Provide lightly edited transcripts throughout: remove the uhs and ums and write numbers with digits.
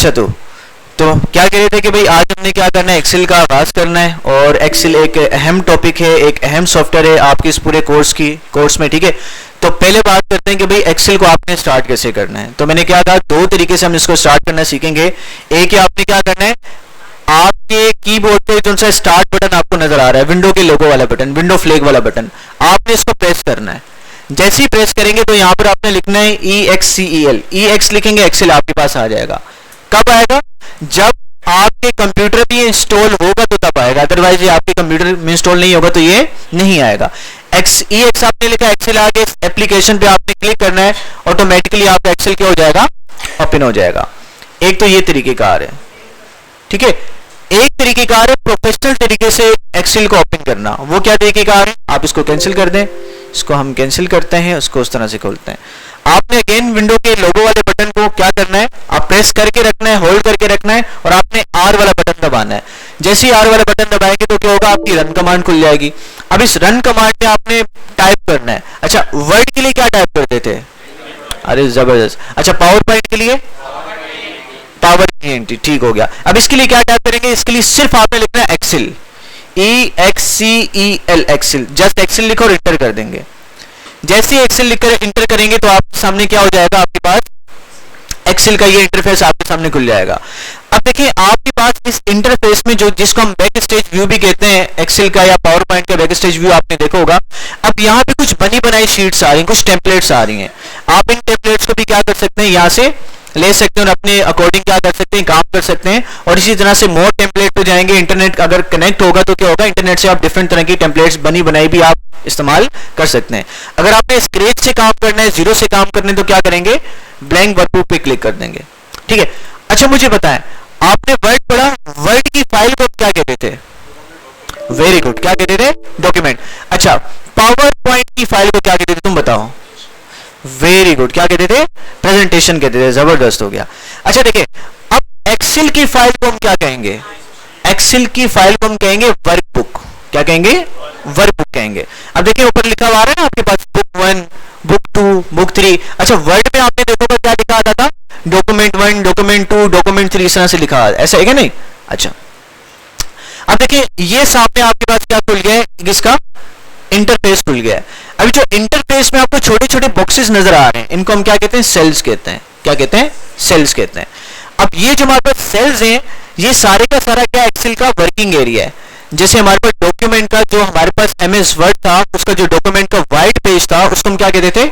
अच्छा, तो क्या कह रहे थे कि भाई आज हमने क्या करना है, एक्सेल का आगाज करना है। और एक्सेल एक अहम टॉपिक है, एक अहम सॉफ्टवेयर है आपके इस पूरे कोर्स में, ठीक है। तो पहले बात करते हैं कि भाई एक्सेल को आपने स्टार्ट कैसे करना है। तो मैंने क्या कहा, दो तरीके से हम इसको स्टार्ट करना सीखेंगे। एक है आपने क्या करना है, आपके कीबोर्ड पे जो सा स्टार्ट बटन आपको नजर आ रहा है, विंडो के लोगो वाला बटन, विंडो फ्लैग वाला बटन, आपने इसको प्रेस करना है। जैसे ही प्रेस करेंगे तो यहाँ पर आपने लिखना है EXCEL, EX लिखेंगे, एक्सेल आपके पास आ जाएगा। कब आएगा, जब आपके कंप्यूटर पे इंस्टॉल होगा तो तब आएगा, अदरवाइज ये आपके कंप्यूटर में इंस्टॉल नहीं होगा तो ये नहीं आएगा। EX आपने लिखा, एक्सेल आ गया, एप्लीकेशन पे आपने क्लिक करना है, ऑटोमेटिकली आपका एक्सेल क्या हो जाएगा, ओपन हो जाएगा। एक तो ये तरीकेकार है, ठीक है। एक तरीकेकार है प्रोफेशनल तरीके से एक्सेल को ओपन करना, वो क्या तरीकेकार है, आप इसको कैंसिल कर दें, इसको हम कैंसिल करते हैं, उसको उस तरह से खोलते हैं। आपने अगेन विंडो के लोगो वाले बटन को क्या करना है, आप प्रेस करके रखना है, होल्ड करके रखना है, और आपने R वाला बटन दबाना है। जैसे ही R वाला बटन दबाएंगे तो क्या होगा, आपकी रन कमांड खुल जाएगी। अब इस रन कमांड में आपने टाइप करना है। अच्छा, वर्ड के लिए क्या टाइप करते थे, अरे जबरदस्त। अच्छा, पावर पॉइंट के लिए पावर पॉइंट, ठीक हो गया। अब इसके लिए क्या टाइप करेंगे, इसके लिए सिर्फ आपने लिखना है Excel, EXCEL, Excel. Just Excel लिखो और इंटर कर देंगे। जैसे ही एक्सेल लिखकर इंटर करेंगे तो आपके सामने क्या हो जाएगा, आपके पास एक्सेल का ये इंटरफेस आपके सामने खुल जाएगा। अब देखिए आपके पास इस इंटरफेस में जो जिसको हम बैक स्टेज व्यू भी कहते हैं एक्सेल का, या पावर पॉइंट का बैक स्टेज व्यू आपने देखा होगा। अब यहाँ पे कुछ बनी बनाई शीट्स आ रही हैं, कुछ टेम्पलेट्स आ रही हैं। आप इन टेम्पलेट्स को भी क्या कर सकते हैं, यहाँ से ले सकते हैं और अपने अकॉर्डिंग क्या कर सकते हैं, काम कर सकते हैं। और इसी तरह से मोर टेम्पलेट पे जाएंगे, इंटरनेट अगर कनेक्ट होगा तो क्या होगा, इंटरनेट से आप डिफरेंट तरह की टेम्पलेट्स बनी बनाई भी आप इस्तेमाल कर सकते हैं। अगर आपने स्क्रैच से काम करना है, जीरो से काम करना है, तो क्या करेंगे, ब्लैंक वर्कबुक पे क्लिक कर देंगे, ठीक है। अच्छा, मुझे बताएं, आपने वर्ड पढ़ा, वर्ड की फाइल को क्या कहते थे, वेरी गुड, क्या कहते थे, डॉक्यूमेंट। अच्छा, पावर पॉइंट की फाइल को क्या कहते थे, तुम बताओ, वेरी गुड, क्या कहते थे, प्रेजेंटेशन कहते थे, जबरदस्त हो गया। अच्छा देखिए, अब एक्सेल की फाइल को हम क्या कहेंगे, एक्सेल की फाइल को हम कहेंगे वर्कबुक। क्या कहेंगे, वर्कबुक कहेंगे। अब देखिए ऊपर लिखा हुआ है ना आपके पास, बुक 1, बुक 2, बुक 3। अच्छा, वर्ड में आपने देखोगे क्या लिखा आता था, डॉक्यूमेंट 1, डॉक्यूमेंट 2, डॉक्यूमेंट 3, इस तरह से लिखा, ऐसा है क्या, नहीं। अच्छा, अब देखिए ये सामने आपके पास क्या खुल गया है, इसका इंटरफेस खुल गया है। अभी जो इंटरफेस में आपको छोटे छोटे बॉक्सेस नजर आ रहे हैं, इनको हम क्या कहते हैं, सेल्स कहते हैं। क्या कहते हैं, सेल्स कहते हैं। अब ये जो हमारे पास सेल्स हैं, ये सारे का सारा क्या एक्सेल का वर्किंग एरिया है। जैसे हमारे पास डॉक्यूमेंट का जो हमारे पास MS वर्ड था, उसका जो डॉक्यूमेंट का व्हाइट पेज था, उसको हम क्या कहते थे,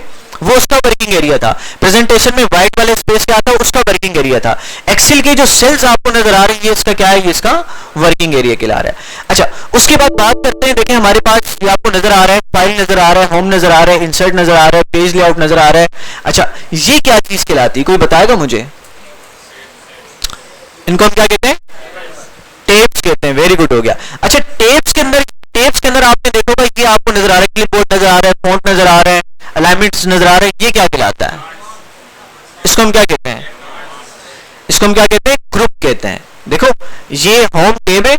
वो उसका वर्किंग एरिया था। प्रेजेंटेशन में व्हाइट वाले स्पेस क्या था, उसका वर्किंग एरिया था। एक्सेल के जो सेल्स आपको नजर आ रही है, इसका क्या है, ये इसका वर्किंग एरिया कहला रहा है। अच्छा, उसके बाद बात करते हैं, देखिए हमारे पास ये आपको नजर आ रहा है, फाइल नजर आ रहा है, होम नजर आ रहा है, इंसर्ट नजर आ रहा है, पेज लेआउट नजर आ रहा है। अच्छा, ये क्या चीज कहलाती है, कोई बताएगा मुझे, इनको हम क्या कहते हैं, टेप्स कहते हैं। वेरी गुड, हो गया। अच्छा, टेप्स के अंदर आपने देखोगा ये आपको नजर आ रहा है, क्लिपबोर्ड नजर आ रहा है, फॉन्ट नजर आ रहा है, अलाइनमेंट्स नजर आ रहे हैं, ये क्या कहलाता है, इसको हम क्या कहते हैं, इसको हम क्या कहते हैं, ग्रुप कहते हैं। देखो ये होम टेब है,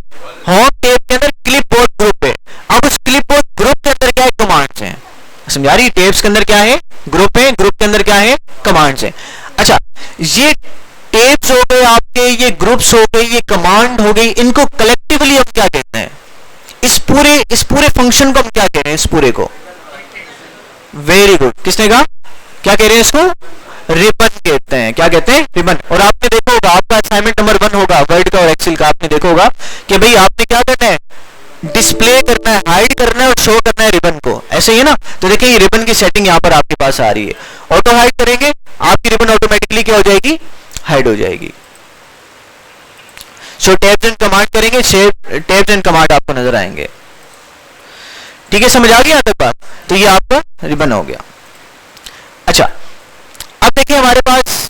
होम टेब के अंदर क्लिपबोर्ड ग्रुप है। अब उस क्लिपबोर्ड ग्रुप के अंदर क्या है, कमांड्स हैं। समझा रही, टेब्स के अंदर क्या है, ग्रुप है, ग्रुप के अंदर क्या है, कमांड्स है। अच्छा, ये टेब्स हो गए आपके, ये ग्रुप्स हो गए, ये कमांड हो गई, इनको कलेक्टिवली हम क्या कहते हैं, इस पूरे फंक्शन को हम क्या कह रहे हैं, इस पूरे को, वेरी गुड, किसने कहा, क्या कह रहे हैं इसको, रिबन कहते हैं। क्या कहते हैं, रिबन। और आपने देखा होगा, आपका असाइनमेंट नंबर 1 होगा वर्ड का और एक्सेल का, आपने देखा होगा कि भाई आपने क्या करना है, डिस्प्ले करना है, हाइड करना है और शो करना है रिबन को, ऐसे ही है ना। तो देखिए ये रिबन की सेटिंग यहाँ पर आपके पास आ रही है, ऑटो हाइड करेंगे, आपकी रिबन ऑटोमेटिकली क्या हो जाएगी, हाइड हो जाएगी। सो टैब्स एंड कमांड करेंगे, टैब्स एंड कमांड आपको नजर आएंगे। ठीक है, समझ आ गया तक बात। तो ये आपका रिबन हो गया। अच्छा, अब देखिए हमारे पास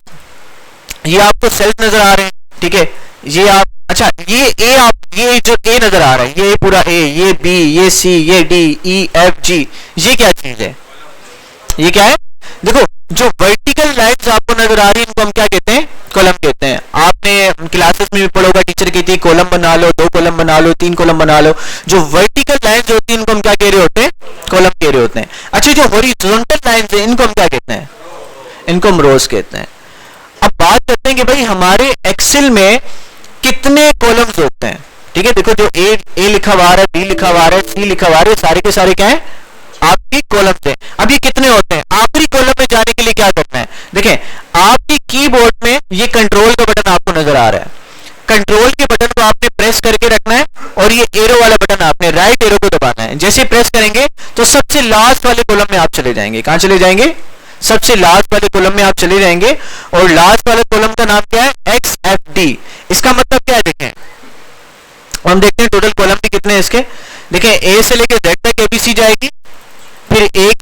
ये आपको सेल्स नजर आ रहे हैं, ठीक है, ये आप, अच्छा ये जो ए नजर आ रहा है, ये पूरा ए, ये बी, ये सी, ये डी, ई, एफ, जी, ये क्या चीज है, ये क्या है, देखो जो वर्टिकल लाइंस आपको नजर आ रही है, इनको हम क्या कहते हैं, कॉलम कहते हैं। आपने क्लासेस में भी पढ़ोगा, टीचर कहती है कॉलम बना लो, 2 कॉलम बना लो, 3 कॉलम बना लो। जो वर्टिकल लाइंस होती है इनको हम क्या कह रहे होते हैं, कॉलम कह रहे होते हैं। अच्छा, जो हॉरिजॉन्टल लाइंस है इनको हम क्या कहते हैं, इनको हम रोज कहते हैं। अब बात करते हैं कि भाई हमारे एक्सेल में कितने कॉलम्स होते हैं। ठीक है, देखो जो ए लिखा हुआ है, बी लिखा हुआ है, सी लिखा हुआ है, सारे के सारे क्या है आपकी कॉलम्स हैं। अब ये कितने होते हैं, आखिरी कॉलम में जाने के लिए क्या करना है, देखें आपकी कीबोर्ड में ये कंट्रोल का बटन आपको नजर आ रहा है, कंट्रोल के बटन को आपने प्रेस करके रखना है और ये एरो वाला बटन आपने राइट एरो को दबाना है। जैसे प्रेस करेंगे तो सबसे लास्ट वाले कॉलम में आप चले जाएंगे। कहां चले जाएंगे, सबसे लास्ट वाले कॉलम में आप चले जाएंगे और लास्ट वाले कॉलम का नाम क्या है, XFD। इसका मतलब क्या है, देखें हम देखते हैं टोटल कॉलम भी कितने हैं इसके। देखें ए से लेकर जेड तक एबीसी जाएगी, फिर ए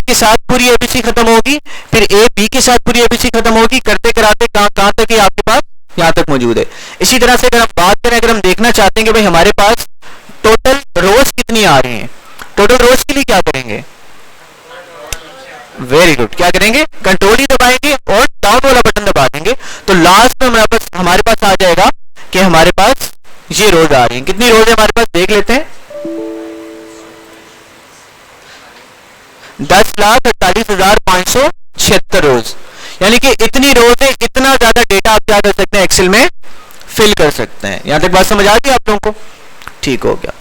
के साथ पूरी एबीसी खत्म होगी, फिर ए बी के साथ पूरी एबीसी खत्म होगी, करते कराते कहां तक ही आपके पास यहां तक मौजूद है। इसी तरह से अगर हम बात करें, अगर हम देखना चाहते हैं कि भाई हमारे पास टोटल रोज कितनी आ रही हैं, टोटल रोज के लिए क्या करेंगे, वेरी गुड, क्या करेंगे, कंट्रोल ही दबाएंगे और डाउन वाला बटन दबा देंगे, तो लास्ट में हमारे पास आ जाएगा कि हमारे पास ये रोज आ रही है। कितनी रोज है हमारे पास देख लेते हैं, 10,48,576 रोज, यानी कि इतनी रोज है, इतना ज्यादा डेटा आप क्या कर सकते हैं एक्सेल में फिल कर सकते हैं। यहां तक बात समझ आ गई आप लोगों को, ठीक हो गया।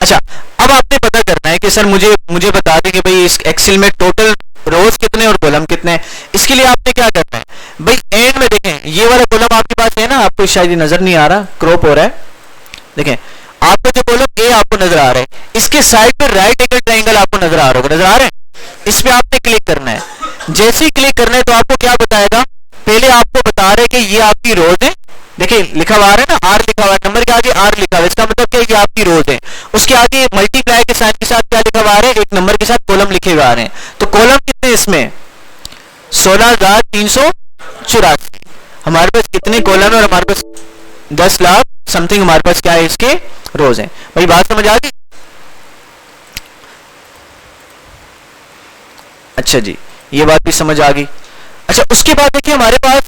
अच्छा, अब आपने पता करना है कि सर मुझे बता दें कि भाई इस एक्सेल में टोटल रोज कितने और कॉलम कितने हैं। इसके लिए आपने क्या करना है, भाई एंड में देखें ये वाला कॉलम आपके पास है ना, आपको शायद नजर नहीं आ रहा, क्रॉप हो रहा है, देखें आपका जो कॉलम ए आपको नजर आ रहा है, इसके साइड पर राइट एंगल ट्रायंगल आपको नजर आ रहा होगा, नजर आ रहा है, इस पे आपने क्लिक करना है। जैसे ही क्लिक करना है तो आपको क्या बताएगा, पहले आपको बता रहे कि ये आपकी रोज है, देखिए लिखा हुआ है ना, आर लिखा हुआ है, नंबर के आगे आर लिखा हुआ है, इसका मतलब क्या है, ये आपकी रोज है। उसके आगे मल्टीप्लाई के साइन के साथ क्या लिखा हुआ है, एक नंबर के साथ कॉलम लिखे हुए आ रहे हैं। तो कॉलम कितने इसमें 16,384, हमारे पास कितने कॉलम है और हमारे पास 10 लाख समथिंग हमारे पास क्या है इसके रोज हैं। भाई बात समझ आ गई, अच्छा जी ये बात भी समझ आ गई। अच्छा उसके बाद देखिए हमारे पास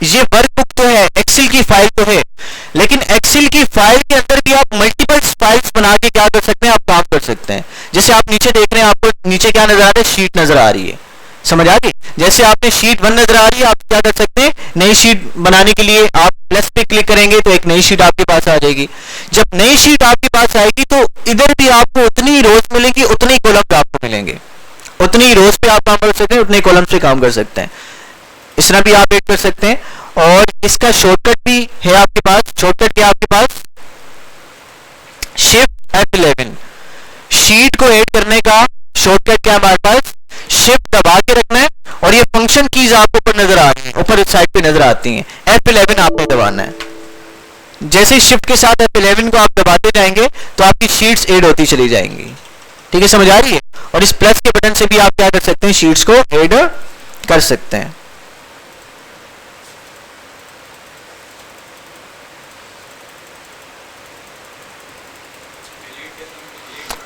ये वर्कबुक तो है, एक्सेल की फाइल तो है, लेकिन एक्सेल की फाइल के अंदर भी आप मल्टीपल फाइल्स बना के क्या कर सकते हैं, आप काम कर सकते हैं। जैसे आप नीचे देख रहे हैं, आपको नीचे क्या नजर आ रहा है, शीट नजर आ रही है, समझ आ गई। जैसे आपने शीट 1 नजर आ रही है, आप क्या कर सकते हैं, नई शीट बनाने के लिए आप प्लस पे क्लिक करेंगे तो एक नई शीट आपके पास आ जाएगी। जब नई शीट आपके पास आएगी तो इधर भी आपको उतनी ही रोज मिलेंगी, उतने ही कॉलम आपको मिलेंगे, उतनी ही रोज पे आप काम कर सकते हैं, उतने कॉलम पे काम कर सकते हैं। इस तरह भी आप ऐड कर सकते हैं। और इसका शॉर्टकट भी है आपके पास, शॉर्टकट क्या आपके पास, शिफ्ट F11। शीट को ऐड करने का शॉर्टकट क्या हमारे पास, शिफ्ट दबा के रखना है और ये फंक्शन कीज आपको ऊपर नजर आ रही है, ऊपर साइड पे नजर आती हैं, F11 आपने दबाना है। जैसे शिफ्ट के साथ F11 को आप दबाते जाएंगे तो आपकी शीट्स ऐड होती चली जाएंगी। ठीक है, समझ आ रही है। और इस प्लस के बटन से भी आप क्या कर सकते हैं, शीट्स को ऐड कर सकते हैं।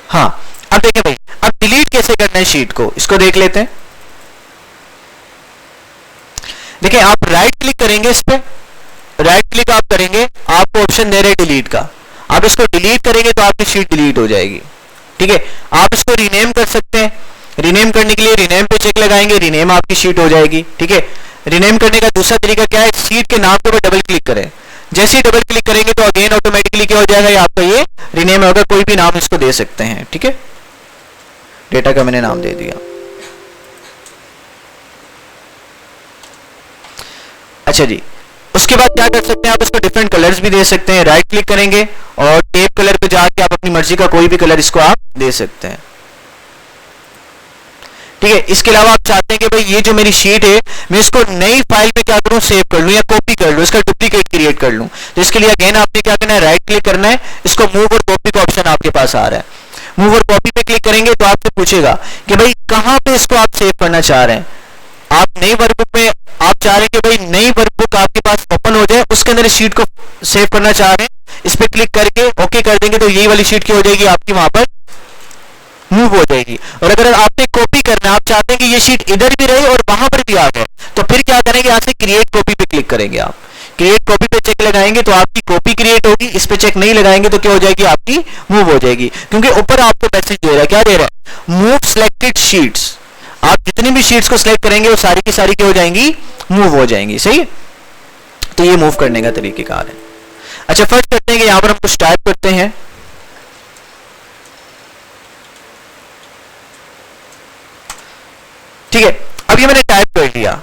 हाँ अब देखें भाई, अब डिलीट कैसे करना है शीट को, इसको देख लेते हैं। देखिए आप राइट क्लिक करेंगे, इस पे राइट क्लिक आप करेंगे, आपको ऑप्शन दे रहे हैं डिलीट का, आप इसको डिलीट करेंगे तो आपकी शीट डिलीट हो जाएगी। ठीक है, आप इसको रीनेम कर सकते हैं, रीनेम करने के लिए रीनेम पे चेक लगाएंगे, रीनेम आपकी शीट हो जाएगी। ठीक है, रीनेम करने का दूसरा तरीका क्या है, शीट के नाम के ऊपर डबल क्लिक करें, जैसे ही डबल क्लिक करेंगे तो अगेन ऑटोमेटिकली क्या हो जाएगा, ये आपका ये रीनेम होगा, कोई भी नाम इसको दे सकते हैं। ठीक है, डेटा का मैंने नाम दे दिया। अच्छा जी, उसके बाद क्या कर सकते हैं, आप इसको डिफरेंट कलर्स भी दे सकते हैं, राइट क्लिक करेंगे और टेप कलर पे जाके आप अपनी मर्जी का कोई भी कलर इसको आप दे सकते हैं। ठीक है, इसके अलावा आप चाहते हैं कि भाई ये जो मेरी शीट है मैं इसको नई फाइल में क्या करूं, सेव कर लूं या कॉपी कर लूं, इसका डुप्लीकेट क्रिएट कर लूं, तो इसके लिए अगेन आपने क्या करना है, राइट क्लिक करना है, इसको मूव और कॉपी का ऑप्शन आपके पास आ रहा है, मूव और कॉपी पे क्लिक करेंगे तो आपसे पूछेगा कि भाई कहां पे इसको आप सेव करना चाह रहे हैं। आप नई वर्कबुक में आप चाह रहे हैं कि भाई नई वर्कबुक आपके पास ओपन हो जाए, उसके अंदर इस शीट को सेव करना चाह रहे हैं, इस पे क्लिक करके ओके कर देंगे तो यही वाली शीट की हो जाएगी, आपकी वहां पर मूव हो जाएगी। और अगर आपने कॉपी करना है, आप चाहते हैं कि ये शीट इधर भी रहे और वहां पर भी आ जाए, तो फिर क्या करेंगे, यहां से क्रिएट कॉपी पे क्लिक करेंगे, आप क्रिएट कॉपी पे चेक लगाएंगे तो आपकी कॉपी क्रिएट होगी, इस पे चेक नहीं लगाएंगे तो क्या हो जाएगी, आपकी मूव हो जाएगी, क्योंकि ऊपर आपको मैसेज दे रहा है, क्या दे रहा है, मूव सिलेक्टेड सिलेक्टेड शीट्स, आप जितनी भी शीट्स को सिलेक्ट करेंगे वो सारी की सारी क्या हो जाएंगी, मूव हो जाएंगी। सही है, तो ये मूव करने का तरीकेकार है। अच्छा फर्स्ट करते हैं कि यहां पर हम कुछ टाइप करते हैं। ठीक है, अब ये मैंने टाइप कर लिया।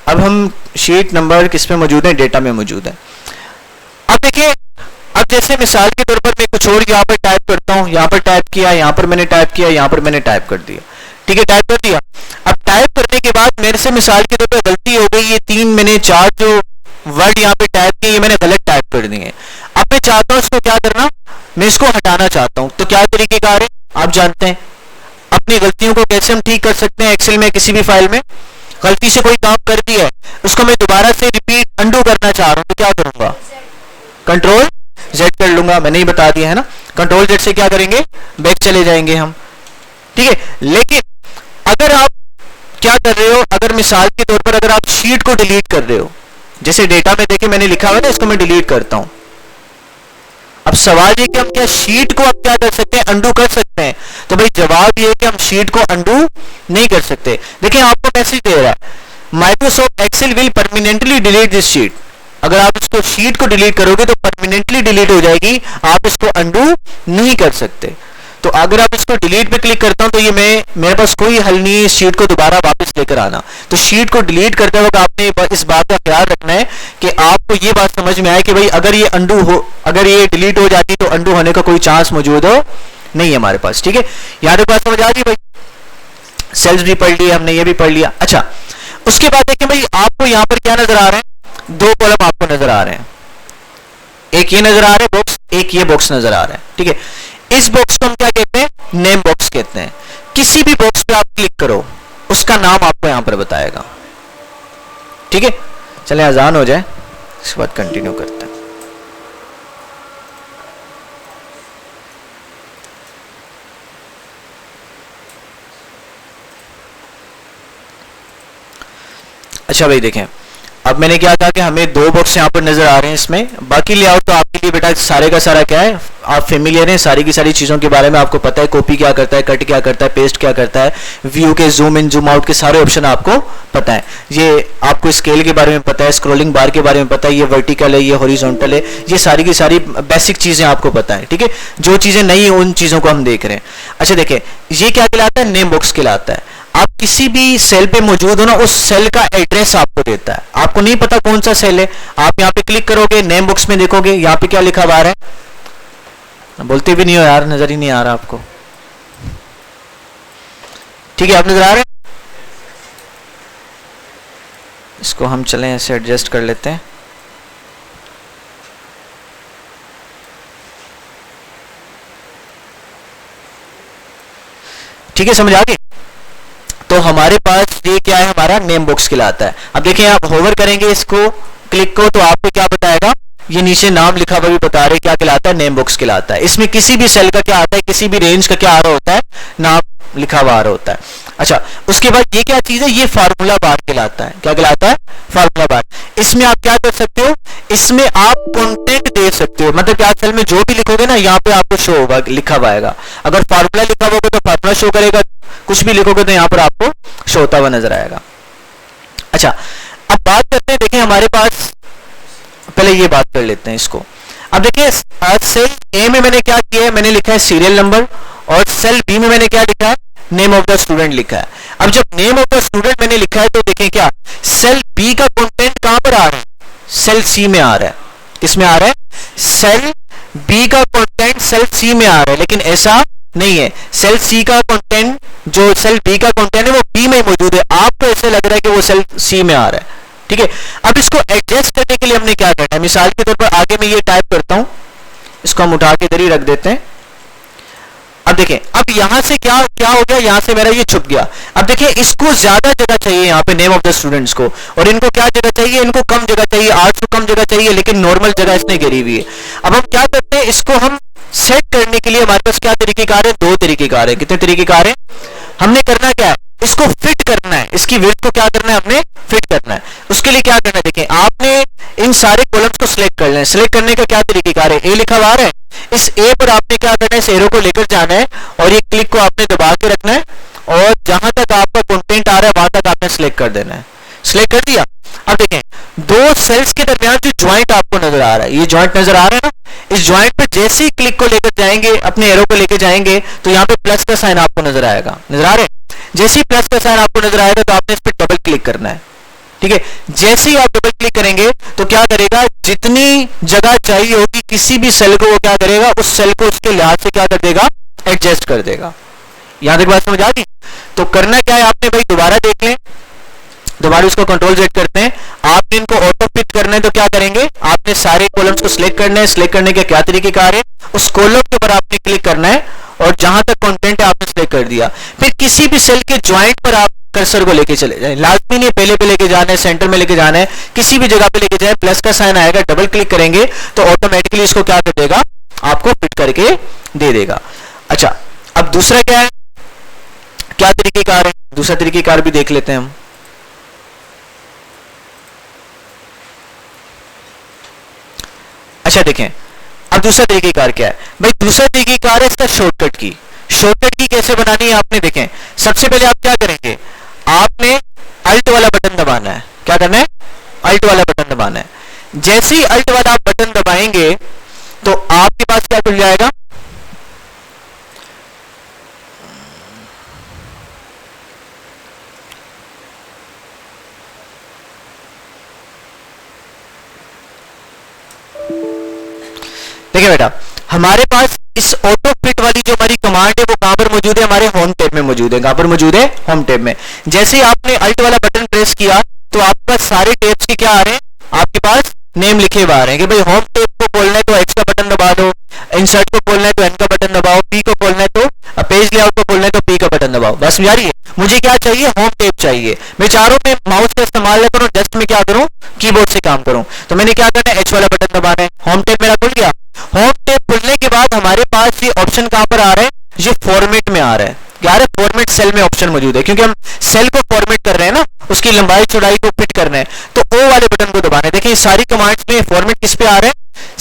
अब हम शीट नंबर किस में मौजूद है, डेटा में मौजूद है। अब देखिए, अब जैसे मिसाल के तौर पर मैं कुछ और यहां पर टाइप करता हूं, यहां पर टाइप किया, यहां पर मैंने टाइप किया, यहां पर मैंने टाइप कर दिया। ठीक है, टाइप कर दिया। अब टाइप करने के बाद मेरे से मिसाल के तौर पर गलती हो गई, ये 3 मैंने 4 जो वर्ड यहाँ पे टाइप किए ये मैंने गलत टाइप कर दिए। अब मैं चाहता हूं इसको क्या करना, मैं इसको हटाना चाहता हूं, तो क्या तरीकेकार है आप जानते हैं। अपनी गलतियों को कैसे हम ठीक कर सकते हैं, एक्सेल में किसी भी फाइल में गलती से कोई काम कर दिया है उसको मैं दोबारा से रिपीट अंडू करना चाह रहा हूं, तो क्या करूंगा, कंट्रोल जेड कर लूंगा। मैंने ही बता दिया है ना, कंट्रोल जेड से क्या करेंगे, बैक चले जाएंगे हम। ठीक है, लेकिन अगर आप क्या कर रहे हो, अगर मिसाल के तौर पर अगर आप शीट को डिलीट कर रहे हो, जैसे डेटा में देखिए मैंने लिखा हुआ है ना, इसको मैं डिलीट करता हूं। अब सवाल ये कि हम क्या शीट को अब क्या कर सकते हैं, अंडू कर सकते हैं, तो भाई जवाब ये है कि हम शीट को अंडू नहीं कर सकते। देखिए आपको मैसेज दे रहा है, Microsoft Excel will permanently delete this sheet. अगर आप इसको शीट को डिलीट करोगे तो परमानेंटली डिलीट हो जाएगी, आप इसको अंडू नहीं कर सकते। तो अगर आप इसको डिलीट पे क्लिक करता हूं तो ये मेरे पास कोई हल नहीं है इस शीट को दोबारा वापस लेकर आना। तो शीट को डिलीट करते वक्त आपने इस बात का ख्याल रखना है कि आपको ये बात समझ में आए कि भाई अगर ये अंडू हो, अगर ये डिलीट हो जाती तो अंडू होने का कोई चांस मौजूद हो नहीं है हमारे पास। ठीक है, यहां तक बात समझ आ गई भाई, सेल्स भी पढ़ लिया हमने, ये भी पढ़ लिया। अच्छा उसके बाद देखिए भाई आपको यहां पर क्या नजर आ रहे हैं, 2 कॉलम आपको नजर आ रहे हैं, एक ये नजर आ रहा है बॉक्स, एक ये बॉक्स नजर आ रहा है। ठीक है, इस बॉक्स को हम क्या कहते हैं, नेम बॉक्स कहते हैं। किसी भी बॉक्स पे आप क्लिक करो उसका नाम आपको यहां पर बताएगा। ठीक है, चले अजान हो जाए इसके बाद कंटिन्यू करते हैं। अच्छा भाई देखें, अब मैंने क्या कहा कि हमें 2 बॉक्स यहाँ पर नजर आ रहे हैं इसमें, बाकी लेआउट तो आपके लिए बेटा सारे का सारा क्या है, आप फेमिलियर हैं, सारी की सारी चीजों के बारे में आपको पता है, कॉपी क्या करता है, कट क्या करता है, पेस्ट क्या करता है, व्यू के जूम इन जूम आउट के सारे ऑप्शन आपको पता है। ये आपको स्केल के बारे में पता है, स्क्रोलिंग बार के बारे में पता है, ये वर्टिकल है, ये हॉरिजॉन्टल है, ये सारी की सारी बेसिक चीजें आपको पता है। ठीक है, जो चीजें नहीं है उन चीजों को हम देख रहे हैं। अच्छा देखिए, ये क्या कहलाता है, नेम बॉक्स कहलाता है। आप किसी भी सेल पे मौजूद हो ना, उस सेल का एड्रेस आपको देता है। आपको नहीं पता कौन सा सेल है, आप यहाँ पे क्लिक करोगे, नेम बॉक्स में देखोगे यहाँ पे क्या लिखा हुआ है, बोलते भी नहीं हो यार, नजर ही नहीं आ रहा आपको। ठीक है, आप नजर आ रहे हैं, इसको हम चलें ऐसे एडजस्ट कर लेते हैं। ठीक है, समझ आ गई। तो हमारे पास ये क्या है, हमारा नेम बॉक्स कहलाता है। अब देखिए आप होवर करेंगे इसको, क्लिक को, तो आपको क्या बताएगा, ये नीचे नाम लिखा हुआ भी बता रहे क्या कहलाता है, नेम बॉक्स कहलाता है। इसमें किसी भी सेल का क्या आता है, किसी भी रेंज का क्या आ रहा होता है, नाम लिखा हुआ आ रहा होता है। अच्छा उसके बाद ये क्या चीज है, ये फार्मूला बार कहलाता है। क्या कहलाता है, फार्मूला बार। इसमें आप क्या कर सकते हो, इसमें आप कंटेंट दे सकते हो, मतलब क्या सेल में जो भी लिखोगे ना यहाँ पे आपको शो होगा, लिखा हुआ आएगा। अगर फार्मूला लिखा होगा तो फार्मूला शो करेगा, कुछ भी लिखोगे तो यहाँ पर आपको शो होता हुआ नजर आएगा। अच्छा अब बात करते हैं, देखिए हमारे पास, पहले ये बात कर लेते हैं इसको। अब देखिए सेल ए में मैंने क्या किया है, मैंने लिखा है सीरियल नंबर, और सेल बी में मैंने क्या लिखा है, नेम ऑफ द स्टूडेंट लिखा है। अब जब नेम ऑफ द स्टूडेंट मैंने लिखा है तो देखें क्या सेल बी का कंटेंट कहां पर आ रहा है, सेल सी में आ रहा है। किसमें आ रहा है, सेल बी का कंटेंट सेल सी में आ रहा है, लेकिन ऐसा नहीं है। सेल सी का कंटेंट, जो सेल बी का कंटेंट है वो बी में मौजूद है, आपको ऐसे लग रहा है कि वो सेल सी में आ रहा है। ठीक है, अब इसको एडजस्ट करने के लिए हमने क्या करना है, मिसाल के तौर पर आगे मैं ये टाइप करता हूं, इसको हम उठा के इधर ही रख देते हैं। अब देखें, अब यहां से क्या क्या हो गया, यहां से मेरा ये छुप गया। अब देखिए इसको ज्यादा जगह चाहिए यहाँ पे नेम ऑफ द स्टूडेंट्स को, और इनको क्या जगह चाहिए, इनको कम जगह चाहिए, 8 कम जगह चाहिए, लेकिन नॉर्मल जगह इसने घेरी हुई है। अब हम क्या करते हैं, इसको हम सेट करने के लिए हमारे पास क्या तरीकेकार है, 2 तरीकेकार है। कितने तरीकेकार है, हमने करना क्या है, इसको फिट करना है, इसकी विड्थ को क्या करना है, हमने फिट करना है। उसके लिए क्या करना है, देखें आपने इन सारे कॉलम्स को सिलेक्ट कर लेना है। सिलेक्ट करने का क्या तरीकेकार है, ए लिखा हुआ है, इस ए पर आपने क्या करना है, इस एरो को लेकर जाना है और ये क्लिक को आपने दबा के रखना है, और ज्वाइंट आ रहा है वहां तक आपने सिलेक्ट कर देना है। सिलेक्ट कर दिया। अब देखें दो सेल्स के दरमियान जो ज्वाइंट आपको नजर आ रहा है, ये ज्वाइंट नजर आ रहा है ना, इस ज्वाइंट पे जैसे ही क्लिक को लेकर जाएंगे, अपने एरो को लेकर जाएंगे, तो यहाँ पे प्लस का साइन आपको नजर आएगा। नजर आ रहा है? जैसे ही प्लस का साइन आपको नजर आएगा तो आपने इस पर डबल क्लिक करना है। ठीक है, जैसे ही आप डबल क्लिक करेंगे तो क्या करेगा, जितनी जगह चाहिए होगी किसी भी सेल को, वो क्या करेगा, उस सेल को उसके लिहाज से क्या कर देगा, एडजस्ट कर देगा। यहां तक बात समझ आ गई? तो करना क्या है आपने भाई, दोबारा देख लें, दोबारा उसको कंट्रोल जेड करते हैं। आपने इनको ऑटो फिट करना है तो क्या करेंगे, आपने सारे कॉलम्स को सिलेक्ट करना है। सिलेक्ट करने के क्या तरीके कार है, उस कॉलम के ऊपर आपने क्लिक करना है और जहां तक कंटेंट है आपने सिलेक्ट कर दिया। फिर किसी भी सेल के ज्वाइंट पर आप कर्सर को लेके चले जाएं, लाजमी नहीं पहले पे लेके जाना है, सेंटर में लेके जाना है, किसी भी जगह पे लेके जाए, प्लस का साइन आएगा, डबल क्लिक करेंगे तो ऑटोमेटिकली इसको क्या कर देगा, आपको फिट करके दे देगा। अच्छा, अब दूसरा क्या है, क्या तरीके कार है, दूसरा तरीके कार भी देख लेते हैं हम। अच्छा देखें, अब दूसरा तरीके कार क्या है भाई, दूसरा तरीके कार है इसका शॉर्टकट की। शॉर्टकट की कैसे बनानी है आपने देखें, सबसे पहले आप क्या करेंगे, आपने अल्ट वाला बटन दबाना है। क्या करना है, अल्ट वाला बटन दबाना है। जैसे ही अल्ट वाला आप बटन दबाएंगे तो आपके पास क्या खुल जाएगा, देखिए बेटा, हमारे पास इस ऑटो फिट वाली जो हमारी कमांड है वो कहां पर मौजूद है, हमारे होम टैब में मौजूद है। कहां पर मौजूद है, होम टैब में। जैसे ही आपने अल्ट वाला बटन प्रेस किया तो आपके पास सारे टैब्स के क्या आ रहे हैं, आपके पास नेम लिखे हुए आ रहे हैं कि भाई होम टैब को खोलना है तो एक्स का बटन दबा दो, इंसर्ट को खोलना है तो एन का बटन दबाओ, पी को खोलना है तो पेज लेआउट को खोलना है तो पी का बटन दबाओ। बस समझ आ रही है? मुझे क्या चाहिए, होम टैब चाहिए। मैं चारों में माउस का इस्तेमाल न करूं, जस्ट मैं क्या करूं, कीबोर्ड से काम करूं। तो मैंने क्या करना है, एच वाला बटन दबाना है, होम टैब मेरा खुल गया। होम टैब खुलने के बाद हमारे पास ये ऑप्शन कहां पर आ रहा है, ये फॉर्मेट में आ रहा है। क्या है, फॉर्मेट सेल में ऑप्शन मौजूद है, क्योंकि हम सेल को फॉर्मेट कर रहे हैं ना, उसकी लंबाई चौड़ाई को फिट करना है। तो ओ वाले बटन को दबाना है। देखिए सारी कमांड्स में फॉर्मेट किस पे आ रहा है,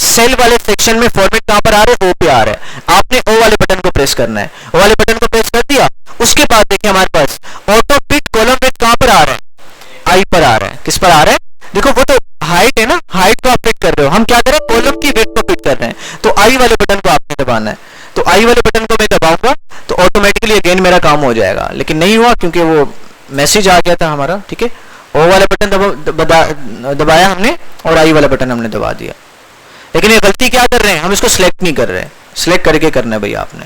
सेल वाले सेक्शन में फॉर्मेट कहां पर आ रहा है, ओ पे आ रहा है। आपने ओ वाले बटन को प्रेस करना है। ओ वाले बटन को प्रेस कर दिया, उसके बाद देखिए हमारे पास ऑटो फिट कॉलम विड्थ कहां पर आ रहा है, आई पर आ रहा है। किस पर आ रहा है, देखो वो तो हाइट है ना, हाइट को आप फिट कर रहे हो, हम क्या करें, कॉलम की विड्थ को फिट कर रहे हैं। तो आई वाले बटन को आपने दबाना है। तो आई वाले बटन को मैं दबाऊंगा तो ऑटोमेटिकली अगेन मेरा काम हो जाएगा, लेकिन नहीं हुआ क्योंकि वो मैसेज आ गया था हमारा। ठीक है, ओ वाला बटन दबाया हमने और आई वाला बटन हमने दबा दिया। लेकिन ये गलती क्या कर रहे हैं, हम इसको सिलेक्ट नहीं कर रहे हैं, सिलेक्ट करके करना है भाई। आपने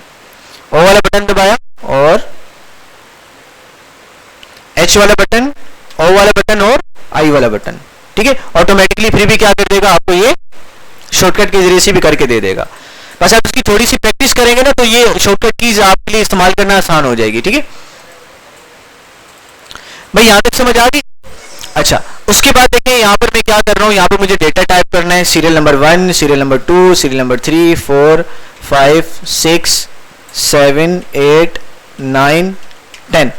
ओ वाला बटन दबाया और एच वाला बटन, ओ वाला बटन और आई वाला बटन। ठीक है, ऑटोमेटिकली फिर भी क्या कर देगा, आपको ये शॉर्टकट के जरिए से भी करके दे देगा। बस आप इसकी थोड़ी सी प्रैक्टिस करेंगे ना तो ये शॉर्टकट कीज आपके लिए इस्तेमाल करना आसान हो जाएगी। ठीक है भाई, यहां तक समझ आ गई? अच्छा, उसके बाद देखिए यहां पर मैं क्या कर रहा हूं, यहां पर मुझे डेटा टाइप करना है, serial number 1, serial number 2, serial number 3, 4, 5, 6, 7, 8, 9, 10।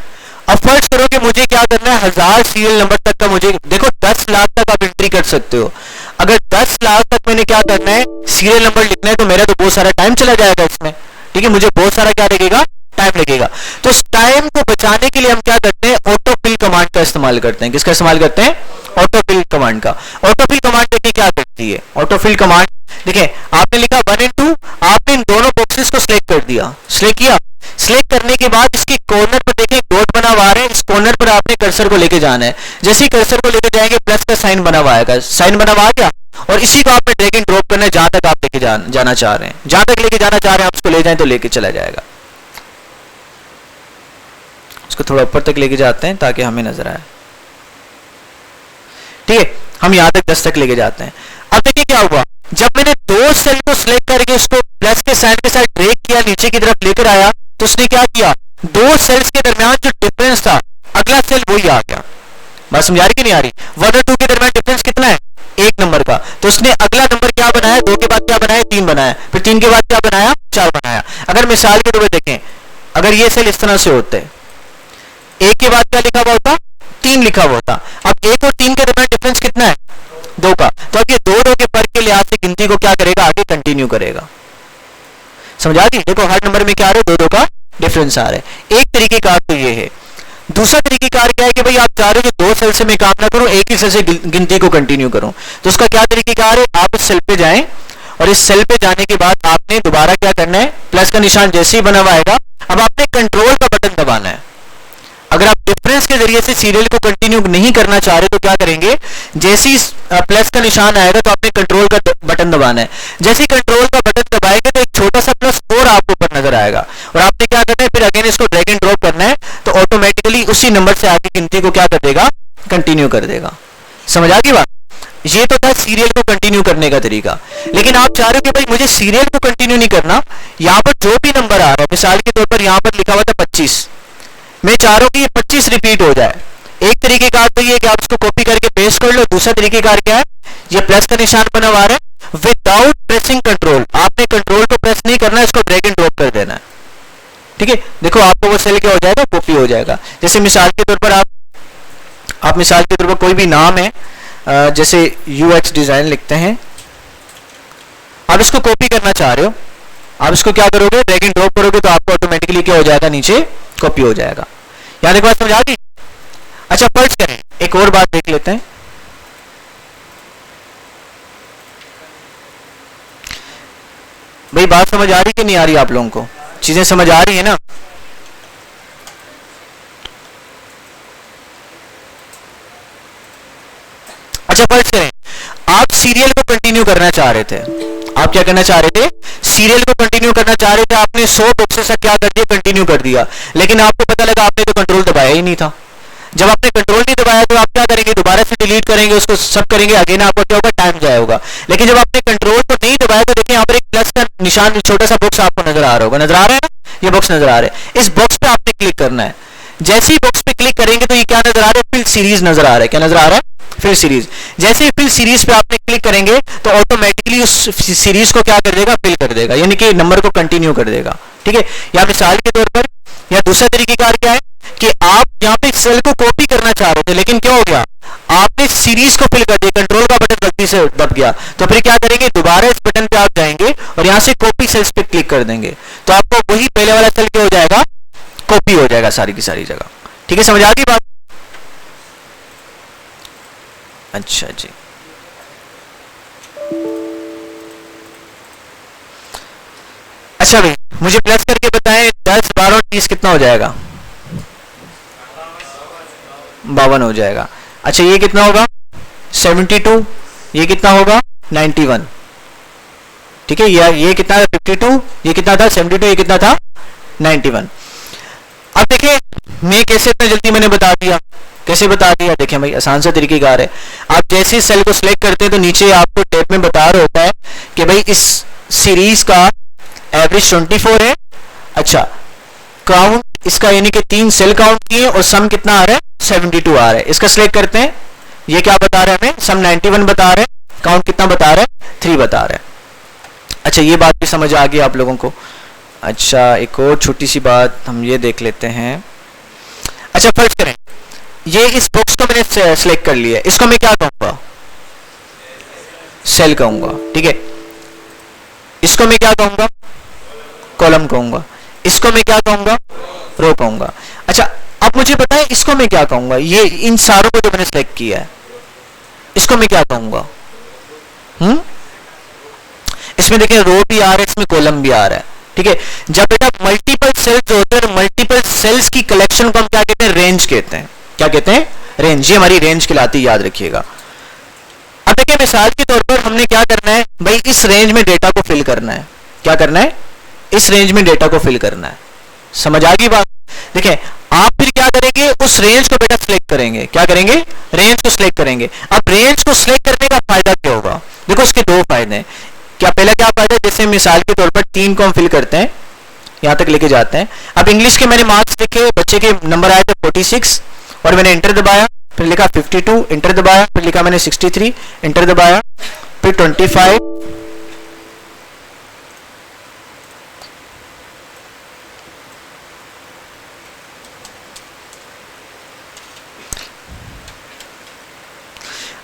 अब फर्ज करो कि मुझे क्या करना है, 1000 सीरियल नंबर तक का मुझे, देखो 10 लाख तक आप एंट्री कर सकते हो। अगर 10 लाख तक मैंने क्या करना है, सीरियल नंबर लिखना है, तो मेरा तो बहुत सारा टाइम चला जाएगा इसमें। ठीक है, मुझे बहुत सारा क्या लगेगा, टाइम लगेगा। तो उस टाइम को बचाने के लिए हम क्या करते हैं, ऑटो फिल कमांड का इस्तेमाल करते हैं। किसका इस्तेमाल करते हैं, ऑटो फिल कमांड का। ऑटो फिल कमांड देखिए क्या करती है, ऑटो फिल कमांड देखिए आपने लिखा 1 और 2, आपने इन दोनों बॉक्सेस को सिलेक्ट कर दिया। सिलेक्ट किया, सिलेक्ट करने के बाद इसके कॉर्नर पर देखिए डॉट बना हुआ है, इस कॉर्नर पर आपने कर्सर को लेके जाना है। जैसे ही कर्सर को लेके जाएंगे प्लस का साइन बना हुआ आएगा, साइन बना हुआ आ गया, और इसी को आपने ड्रैग एंड ड्रॉप करना है जहां तक आप लेके जाना चाह रहे हैं। जहां तक लेके जाना चाह रहे हैं आप उसको ले जाएं तो लेके चला जाएगा। उसको थोड़ा ऊपर तक लेके जाते हैं ताकि हमें नजर आए। ठीक है, हम यहां तक 10 तक लेके जाते हैं। अब देखिए क्या हुआ, जब मैंने दो सेल को सिलेक्ट करके उसको प्लस के साइन के साथ ड्रैग किया, नीचे की तरफ लेकर आया, तो उसने क्या किया, दो सेल्स के दरमियान जो डिफरेंस था, अगला सेल वही आ गया। बात समझ आ रही कि नहीं आ रही? 1 और 2 के दरमियान डिफरेंस कितना है, 1 नंबर का। तो उसने अगला नंबर क्या बनाया, 2 के बाद क्या बनाया, 3 बनाया, फिर 3 के बाद क्या बनाया, 4 बनाया। अगर मिसाल के तौर पर देखें, अगर ये सेल इस तरह से होते, 1 के बाद क्या लिखा हुआ होता, 3 लिखा हुआ होता। अब 1 और 3 के दरमियान डिफरेंस कितना है, 2 का। तो अब ये 2 के पर के लिहाज से गिनती को क्या करेगा, आगे कंटिन्यू करेगा। समझ आ गई? देखो हर नंबर में क्या आ रहा है, 2 का डिफरेंस आ रहा है। एक तरीके का तो ये है। दूसरा तरीकेकार क्या है कि भाई आप चाह रहे हो कि 2 सेल से मैं काम ना करूं, एक ही सेल से गिनती को कंटिन्यू करूं, तो उसका क्या तरीकेकार है, आप इस सेल पे जाएं और इस सेल पे जाने के बाद आपने दोबारा क्या करना है, प्लस का निशान जैसे ही बना हुआ आएगा, अब आपने कंट्रोल का बटन दबाना है। अगर आप डिफरेंस के जरिए से सीरियल को कंटिन्यू नहीं करना चाह रहे तो क्या करेंगे, जैसे ही प्लस का निशान आएगा तो आपने कंट्रोल का बटन दबाना है। जैसे ही कंट्रोल का बटन दबाएंगे तो एक छोटा सा प्लस 4 आपको ऊपर नजर आएगा और आपने क्या करना है, फिर अगेन इसको ड्रैग एंड ड्रॉप करना है, तो ऑटोमेटिकली उसी नंबर से आगे गिनती को क्या कर देगा, कंटिन्यू कर देगा। समझ आ गई बात? ये तो था सीरियल को कंटिन्यू करने का तरीका। लेकिन आप चाह रहे हो कि भाई मुझे सीरियल को कंटिन्यू नहीं करना, यहां पर जो भी नंबर आ रहा है, मिसाल के तौर पर यहां पर लिखा हुआ था 25, मैं चाह रहा हूं कि ये 25 रिपीट हो जाए। एक तरीकेकार तो ये है कि आप इसको कॉपी करके पेस्ट कर लो, दूसरा तरीकेकार क्या है, ये प्लस का निशान बना हुआ है, विदाउट प्रेसिंग कंट्रोल, आपने कंट्रोल को प्रेस नहीं करना है, इसको ड्रैग एंड ड्रॉप कर देना है। ठीक है, देखो आपको वो सेल क्या हो जाएगा, कॉपी हो जाएगा। जैसे मिसाल के तौर पर आप मिसाल के तौर पर कोई भी नाम है, जैसे UX डिजाइन लिखते हैं, आप इसको कॉपी करना चाह रहे हो, आप इसको क्या करोगे, ड्रैग एंड ड्रॉप करोगे तो आपको ऑटोमेटिकली क्या हो जाएगा, नीचे कॉपी हो जाएगा। यानी बात समझ आ गई? अच्छा फर्ज करें, एक और बात देख लेते हैं। भाई बात समझ आ रही कि नहीं आ रही, आप लोगों को चीजें समझ आ रही है ना? अच्छा फर्ज करें आप सीरियल को कंटिन्यू करना चाह रहे थे, आप क्या करना चाह रहे थे, सीरियल को कंटिन्यू करना चाह रहे थे, आपने 100 बॉक्सेस क्या कर दिया, कंटिन्यू कर दिया, लेकिन आपको पता लगा आपने तो कंट्रोल दबाया ही नहीं था। जब आपने कंट्रोल नहीं दबाया तो आप क्या करेंगे, दोबारा से डिलीट करेंगे, उसको सब करेंगे, अगेन आपको क्या होगा, टाइम जाया होगा। लेकिन जब आपने कंट्रोल को नहीं दबाया तो देखिए यहाँ पर एक प्लस का निशान, छोटा सा बॉक्स आपको नजर आ रहा होगा, नजर आ रहा है ना, ये बॉक्स नजर आ रहा है, इस बॉक्स पे आपने क्लिक करना है। जैसे ही बॉक्स पे क्लिक करेंगे तो ये क्या नजर आ रहा है, फिल सीरीज नजर आ रहा है, क्या नजर आ रहा है, फिल सीरीज। जैसे ही फिल सीरीज पे आपने क्लिक करेंगे तो ऑटोमेटिकली उस सीरीज को क्या कर देगा, फिल कर देगा, यानी कि नंबर को कंटिन्यू कर देगा। ठीक है, या मिसाल के तौर पर, या दूसरा तरीकेकार क्या है कि आप यहाँ पे सेल को कॉपी करना चाह रहे थे, लेकिन क्या हो गया, आपने सीरीज को फिल कर दिया, कंट्रोल का बटन गलती से दब गया, तो फिर क्या करेंगे, दोबारा इस बटन पे आप जाएंगे और यहां से कॉपी सेल्स पे क्लिक कर देंगे, तो आपको वही पहले वाला सेल क्या हो जाएगा, कॉपी हो जाएगा सारी की सारी जगह। ठीक है, समझ आ गई बात? अच्छा जी, अच्छा भाई मुझे प्लस करके बताएं, 10, 12 और 30 कितना हो जाएगा, 52 हो जाएगा। अच्छा ये कितना होगा, 72, ये कितना होगा, 91। ठीक है, ये कितना था, 52, ये कितना था, 72, ये कितना था, 91। अब देखिए मैं कैसे इतना जल्दी मैंने बता दिया, कैसे बता दिया, देखें भाई आसान सा तरीकेकार है। आप जैसे सेल को सिलेक्ट करते हैं तो नीचे आपको टैब में बता रहा होता है कि भाई इस सीरीज का एवरेज 24 है। अच्छा काउंट इसका यानी कि 3 सेल काउंट किए और सम कितना आ रहा है, 72 आ रहा है। इसका सिलेक्ट करते हैं, ये क्या बता रहा है हमें, सम 91 बता रहा है, काउंट कितना बता रहा है, 3 बता रहा है। अच्छा ये बात भी समझ आ गई आप लोगों को। अच्छा एक और छोटी सी बात हम ये देख लेते हैं। अच्छा फर्ज करें ये इस बॉक्स को मैंने सिलेक्ट कर लिया है, इसको मैं क्या कहूंगा, सेल कहूंगा। ठीक है, इसको मैं क्या कहूंगा, कॉलम कहूंगा, इसको मैं क्या कहूंगा, रो कहूंगा। अच्छा अब मुझे बताएं इसको मैं क्या कहूंगा, ये इन सारों को जो मैंने सिलेक्ट किया है इसको मैं क्या कहूंगा। इसमें देखिए रो भी आ रहा है, इसमें कॉलम भी आ रहा है। ठीक है, जब बेटा मल्टीपल सेल्स होते हैं, मल्टीपल सेल्स की कलेक्शन को हम क्या कहते हैं, रेंज कहते हैं। क्या कहते हैं, रेंज। ये हमारी रेंज कहलाती है, याद रखिएगा। अब देखिए मिसाल के तौर पर हमने क्या करना है भाई, इस रेंज में डेटा को फिल करना है। क्या करना है, इस रेंज में डेटा को फिल करना है। समझ आ गई बात? देखिए आप फिर क्या करेंगे, उस रेंज को बेटा सिलेक्ट करेंगे। क्या करेंगे, रेंज को सिलेक्ट करेंगे। अब रेंज को सिलेक्ट करने का फायदा क्या होगा, देखो उसके 2 फायदे हैं। क्या पहला क्या फायदा, जैसे मिसाल के तौर पर 3 को हम फिल करते हैं, यहां तक लेके जाते हैं। अब इंग्लिश के मैंने मार्क्स लिखे, बच्चे के नंबर आए थे 46 और मैंने इंटर दबाया, फिर लिखा 52, इंटर दबाया, फिर लिखा मैंने 63, इंटर दबाया, फिर 25।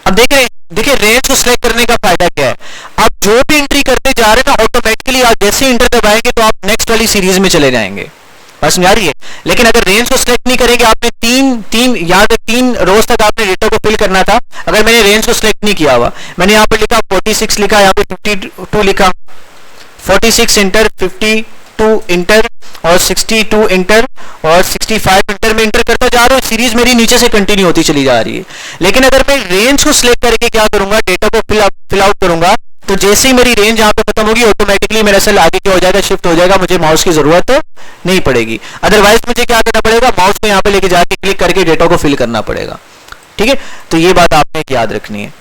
अब देखिए रेंज को सिलेक्ट करने का फायदा क्या है, आप जो भी एंट्री करते जा रहे हैं ना, ऑटोमेटिकली आप जैसे इंटर दबाएंगे तो आप नेक्स्ट वाली सीरीज में चले जाएंगे। बस समझ आ रही है। लेकिन अगर रेंज को सिलेक्ट नहीं करेंगे, आपने 3 यहाँ तक 3 रोज तक आपने डेटा को फिल करना था। अगर मैंने रेंज को सिलेक्ट नहीं किया हुआ, मैंने यहाँ पर लिखा 46 लिखा, यहाँ पे 52 लिखा, 46 इंटर, 52 इंटर और 62 इंटर और 65 इंटर में इंटर करता जा रहा हूँ, सीरीज मेरी नीचे से कंटिन्यू होती चली जा रही है। लेकिन अगर मैं रेंज को सिलेक्ट करके क्या करूंगा, डेटा को फिल आउट करूंगा, तो जैसे ही मेरी रेंज यहाँ पे खत्म होगी ऑटोमेटिकली मेरा सेल आगे क्या हो जाएगा, शिफ्ट हो जाएगा, मुझे माउस की जरूरत नहीं पड़ेगी। अदरवाइज मुझे क्या करना पड़ेगा, माउस को यहाँ पे लेके जाके क्लिक करके डेटा को फिल करना पड़ेगा। ठीक है, तो ये बात आपने याद रखनी है।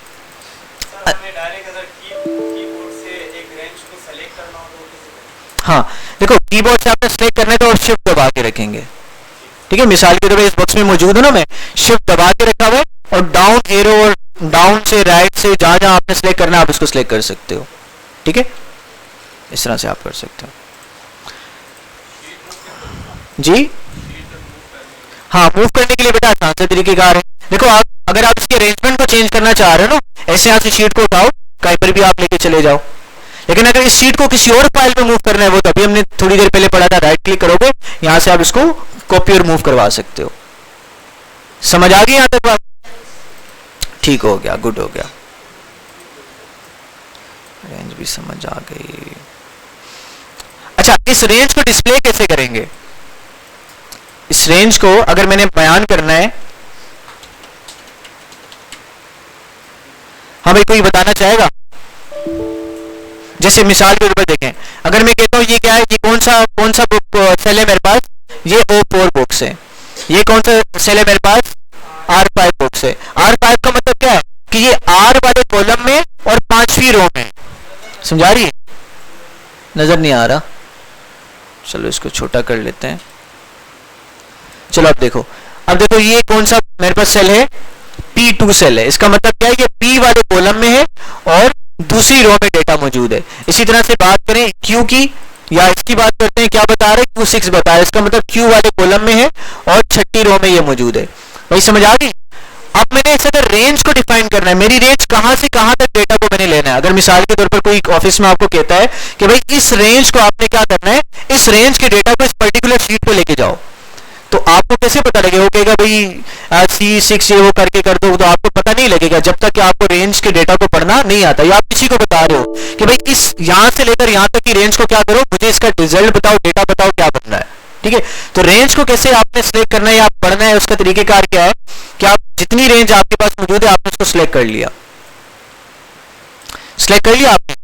हाँ देखो, कीबोर्ड से आपने सेलेक्ट करना है तो शिफ्ट दबा के रखेंगे। ठीक है, मिसाल के तौर पर इस बॉक्स में मौजूद है ना, मैं शिफ्ट दबा के रखा हुआ है और डाउन एरो और डाउन से राइट से जहां जहां आपने सेलेक्ट करना है आप इसको सेलेक्ट कर सकते हो। ठीक है, इस तरह से आप कर सकते हो जी। हाँ, मूव करने के लिए बेटा आसान से तरीकेकार है। देखो आप अगर आप इसके अरेंजमेंट को चेंज करना चाह रहे हो ना, ऐसे यहाँ से शीट को उठाओ, कहीं पर भी आप लेके चले जाओ। लेकिन अगर इस शीट को किसी और फाइल में मूव करना है, वो तो अभी हमने थोड़ी देर पहले पढ़ा था, राइट क्लिक करोगे यहां से आप इसको कॉपी और मूव करवा सकते हो। समझ आ गई यहां तक बात? ठीक हो गया, गुड हो गया, रेंज भी समझ आ गई। अच्छा, इस रेंज को डिस्प्ले कैसे करेंगे? इस रेंज को अगर मैंने बयान करना है, हाँ भाई कोई बताना चाहेगा? जैसे मिसाल के ऊपर देखें, अगर मैं कहता हूं ये क्या है, ये कौन सा बुक सेल है मेरे पास, ये O4 बुक्स है। ये कौन सा सेल है मेरे पास, R5 बुक्स है। R5 का मतलब क्या है कि ये R वाले कॉलम में और 5वीं रो में। समझा रही है? नजर नहीं आ रहा, चलो इसको छोटा कर लेते हैं। चलो अब देखो, ये कौन सा मेरे पास सेल है, P2 सेल है। इसका मतलब क्या है, ये P वाले कॉलम में है और दूसरी रो में डेटा मौजूद है। इसी तरह से बात करें Q की, या इसकी बात करते हैं, क्या बता रहे हैं, Q6 बता रहे हैं। इसका मतलब Q वाले कॉलम में है और 6ठी रो में ये मौजूद है। वही समझ आ गई? अब मैंने इस अगर रेंज को डिफाइन करना है, मेरी रेंज कहां से कहां तक डेटा को मैंने लेना है। अगर मिसाल के तौर पर कोई ऑफिस में आपको कहता है कि भाई इस रेंज को आपने क्या करना है, इस रेंज के डेटा को इस पर्टिकुलर शीट पे लेके जाओ, तो आपको कैसे पता लगेगा? वो कहेगा भाई C6 ये वो करके कर दो, तो आपको पता नहीं लगेगा जब तक कि आपको रेंज के डेटा को पढ़ना नहीं आता। या आप किसी को बता रहे हो कि भाई इस यहां से लेकर यहां तक की रेंज को क्या करो, मुझे इसका रिजल्ट बताओ, डेटा बताओ, क्या बनना है। ठीक है, तो रेंज को कैसे आपने सिलेक्ट करना है या पढ़ना है, उसका तरीकेकार क्या है कि आप जितनी रेंज आपके पास मौजूद है आपने उसको सिलेक्ट कर लिया, आपने।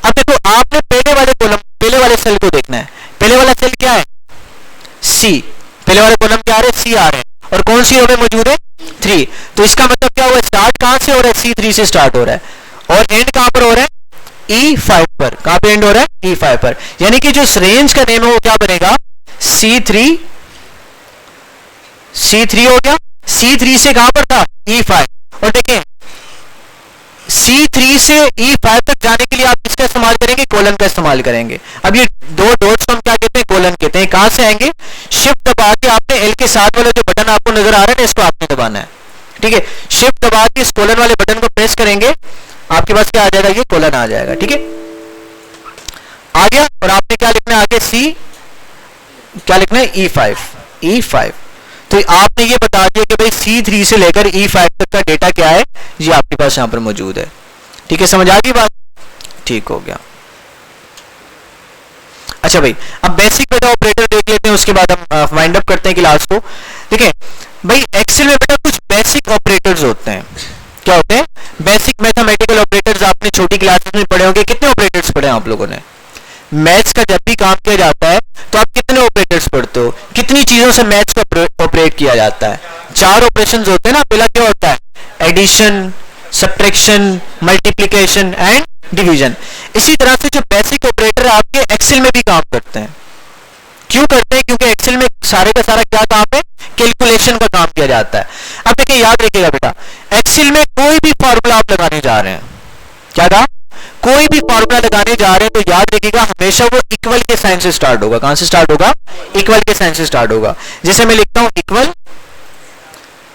अब देखो, आपने पहले वाले कॉलम, पहले वाले सेल को देखना है। पहले वाला सेल क्या है, C। पहले वाले कॉलम क्या आ रहे हैं, C आ रहे हैं, और कौन सी रो में मौजूद है, 3। तो इसका मतलब क्या हुआ, स्टार्ट कहां से हो रहा है, C3 से स्टार्ट हो रहा है, और एंड कहां पर हो रहा है, E5 पर। कहां पे एंड हो रहा है, E5 पर। यानी कि जो इस रेंज का नेम है वो क्या बनेगा, C3 हो गया। C3 से कहां पर था, E5। और देखें, C3 से E5 तक जाने के लिए आप किसका इस्तेमाल करेंगे, कोलन का इस्तेमाल करेंगे। अब ये दो डॉट्स को हम क्या कहते हैं, कोलन कहते हैं। कहां से आएंगे, शिफ्ट दबा के आपने L के साथ वाला जो बटन आपको नजर आ रहा है ना, इसको आपने दबाना है। ठीक है, शिफ्ट दबा के इस कोलन वाले बटन को प्रेस करेंगे, आपके पास क्या आ जाएगा, ये कोलन आ जाएगा। ठीक है, आ गया। और आपने क्या लिखना है आगे, C क्या लिखना है, E5। तो आपने ये बता दिया कि भाई C3 से लेकर E5 तक का डेटा क्या है, ये आपके पास यहां पर मौजूद है। ठीक है, समझ आ गई बात? ठीक हो गया। अच्छा भाई, अब बेसिक बेटा ऑपरेटर देख लेते हैं, उसके बाद हम वाइंड अप करते हैं क्लास को। ठीक है भाई, एक्सेल में बेटा कुछ बेसिक ऑपरेटर्स होते हैं। क्या होते हैं, बेसिक मैथमेटिकल ऑपरेटर्स। आपने छोटी क्लासेस में पढ़े होंगे। कितने ऑपरेटर्स पढ़े हैं आप लोगों ने? मैथ्स का जब भी काम किया जाता है तो आप कितने ऑपरेटर्स पढ़ते हो, कितनी चीजों से मैथ्स को ऑपरेट किया जाता है? 4 ऑपरेशंस होते हैं ना। पहला क्या होता है, addition, subtraction, multiplication and division. इसी तरह से जो बेसिक ऑपरेटर आपके एक्सेल में भी काम करते हैं। क्यों करते हैं? क्योंकि एक्सेल में सारे का सारा क्या काम है, कैलकुलेशन का काम किया जाता है। अब देखिए, याद रखिएगा बेटा, एक्सेल में कोई भी फॉर्मूला आप लगाने जा रहे हैं, क्या कहा, कोई भी फॉर्मूला लगाने जा रहे हैं तो याद रखिएगा हमेशा वो इक्वल के साइन से स्टार्ट होगा। कहां से स्टार्ट होगा, इक्वल के साइन से स्टार्ट होगा। जैसे मैं लिखता हूं